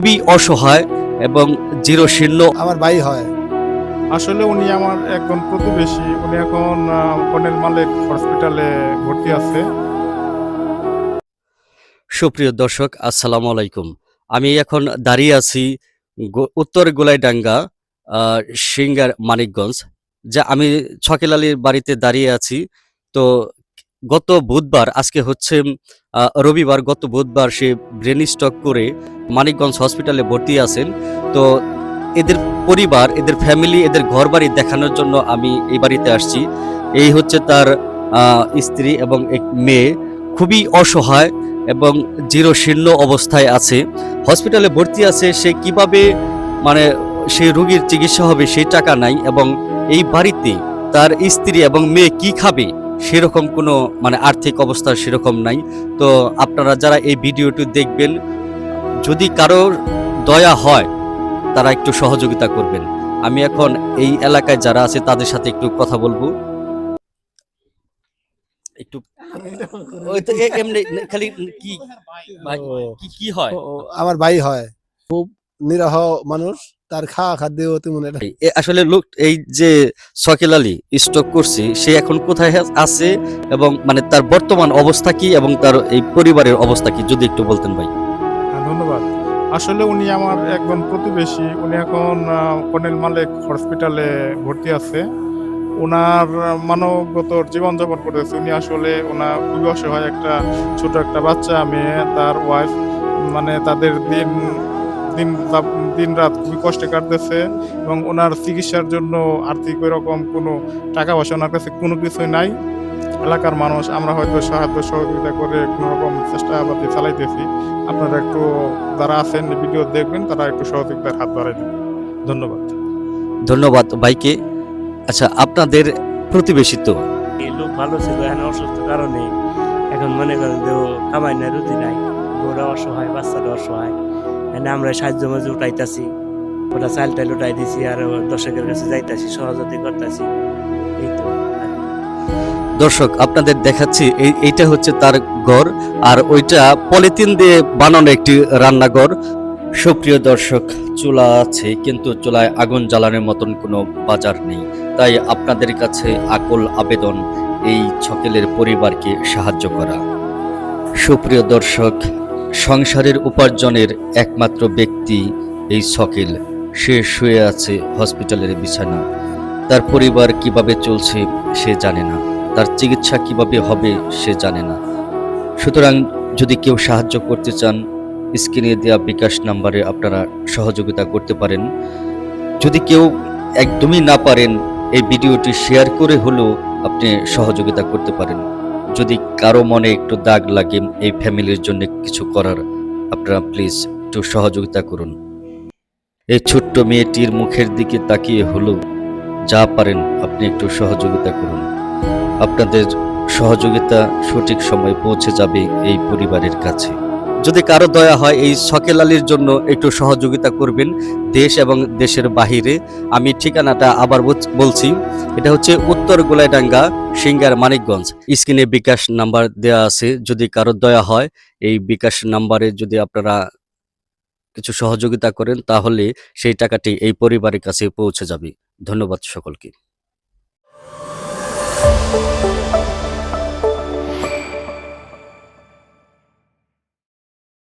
খুবই অসহায় এবং চিরশীর্ণ। আমার ভাই হয়। আসলে উনি আমার একজন প্রতিবেশী। উনি এখন কর্নেল মালেক হসপিটালে ভর্তি আছে। সুপ্রিয় দর্শক, আসসালামু আলাইকুম। আমি এখন দাঁড়িয়ে আছি উত্তর গোলাইডাঙ্গা, সিঙ্গার মানিকগঞ্জ। যা আমি ছকেল আলীর বাড়িতে দাঁড়িয়ে আছি। তো গত বুধবার, আজকে হচ্ছে রবিবার, গত বুধবার সে ব্রেন স্ট্রোক করে মানিকগঞ্জ হসপিটালে ভর্তি আছেন। তো এদের পরিবার, এদের ফ্যামিলি, এদের ঘরবাড়ি দেখানোর জন্য আমি এই বাড়িতে আসছি। এই হচ্ছে তার স্ত্রী এবং এক মেয়ে, খুবই অসহায় এবং চিরশীর্ণ অবস্থায় আছে, হসপিটালে ভর্তি আছে। সে কিভাবে মানে সে রোগীর চিকিৎসা হবে সেই টাকা নাই, এবং এই বাড়িতে তার স্ত্রী এবং মেয়ে কি খাবে সেরকম কোনো আর্থিক অবস্থা সেরকম নাই। তো আপনারা যারা এই ভিডিওটি দেখবেন, যদি কারোর দয়া হয় তারা একটু সহযোগিতা করবেন। আমি এখন এই এলাকায় যারা আছে তাদের সাথে একটু কথা বলবো। একটু ওই তো এমনি খালি কি ভাই, কি হয়? আমার ভাই হয়, খুব নিরহ মানুষ। তার খাওয়া খাদ্য তেমন একটা। আসলে লোক এই যে শকিল আলী স্ট্রোক করছে, সে এখন কোথায় আছে এবং তার বর্তমান অবস্থা কি এবং তার এই পরিবারের অবস্থা কি, যদি একটু বলতেন ভাই। ধন্যবাদ। আসলে উনি আমার একজন প্রতিবেশী। উনি এখন কর্নেল মালেক হসপিটালে ভর্তি আছে। ওনার মানবগত জীবনযাপন করতেছে। উনি আসলে খুবই অসহায়, ছোট একটা বাচ্চা, মেয়ে, তার ওয়াইফ, তাদের দিন রাত খুবই কষ্টে কাটতেছে। এবং ওনার চিকিৎসার জন্য আর্থিক ওইরকম কোনো টাকা পয়সা ওনার কাছে কোনো কিছুই নাই। এলাকার মানুষ আমরা হয়তো সাহায্য সহযোগিতা করে কোনো রকম চেষ্টাপাতি চালাইতেছি। আপনারা একটু, যারা আছেন ভিডিও দেখবেন, তারা একটু সহযোগিতার হাত বাড়াই দেবেন। ধন্যবাদ। ধন্যবাদ ভাইকে। আচ্ছা, আপনাদের প্রতিবেশী তো এই লোক ভালো ছিল, এখন অসুস্থ কারণে এখন মনে করেন যে ও কামাই না, রুজি নাই, ওরা অসহায়, বাচ্চাটা অসহায়। আমরা সাহায্য মাঝে উঠাইতাছি, ওটা চাল টাইল উঠাই দিছি, আর দর্শকের কাছে যাইতাছি, সহযোগিতা করতেছি। এই তো দর্শক আপনাদের দেখাচ্ছি, এইটা হচ্ছে তার ঘর, আর ওইটা পলিথিন দিয়ে বানানো একটি রান্নাঘর। সুপ্রিয় দর্শক, চুলা আছে কিন্তু চুলায় আগুন জ্বালানোর মতন কোনো বাজার নেই। তাই আপনাদের কাছে আকুল আবেদন এই ছকেলের পরিবারকে সাহায্য করা। সুপ্রিয় দর্শক, সংসারের উপার্জনের একমাত্র ব্যক্তি এই ছকেল। সে শুয়ে আছে হসপিটালের বিছানা। তার পরিবার কিভাবে চলছে সে জানে না, তার চিকিৎসা কিভাবে হবে সে জানে না। সুতরাং যদি কেউ সাহায্য করতে চান, স্ক্রিনে দেওয়া বিকাশ নাম্বারে আপনারা সহযোগিতা করতে পারেন। যদি কেউ একদমই না পারেন, এই ভিডিওটি শেয়ার করে হলেও আপনি সহযোগিতা করতে পারেন। যদি কারো মনে একটু দাগ লাগে এই ফ্যামিলির জন্য কিছু করার, আপনারা প্লিজ একটু সহযোগিতা করুন। এই ছোট্ট মেয়েটির মুখের দিকে তাকিয়ে হলেও যা পারেন আপনি একটু সহযোগিতা করুন। আপনাদের সহযোগিতা সঠিক সময় পৌঁছে যাবে এই পরিবারের কাছে। যদি কারো দয়া হয়, এই ছকেল আলীর জন্য একটু সহযোগিতা করবেন, দেশ এবং দেশের বাহিরে। আমি ঠিকানাটা আবার বলছি, এটা হচ্ছে উত্তর গোলাইডাঙ্গা, সিঙ্গার মানিকগঞ্জ। স্ক্রিনে বিকাশ নাম্বার দেওয়া আছে। যদি কারো দয়া হয়, এই বিকাশ নাম্বারে যদি আপনারা কিছু সহযোগিতা করেন, তাহলে সেই টাকাটি এই পরিবারের কাছে পৌঁছে যাবে। ধন্যবাদ সকলকে।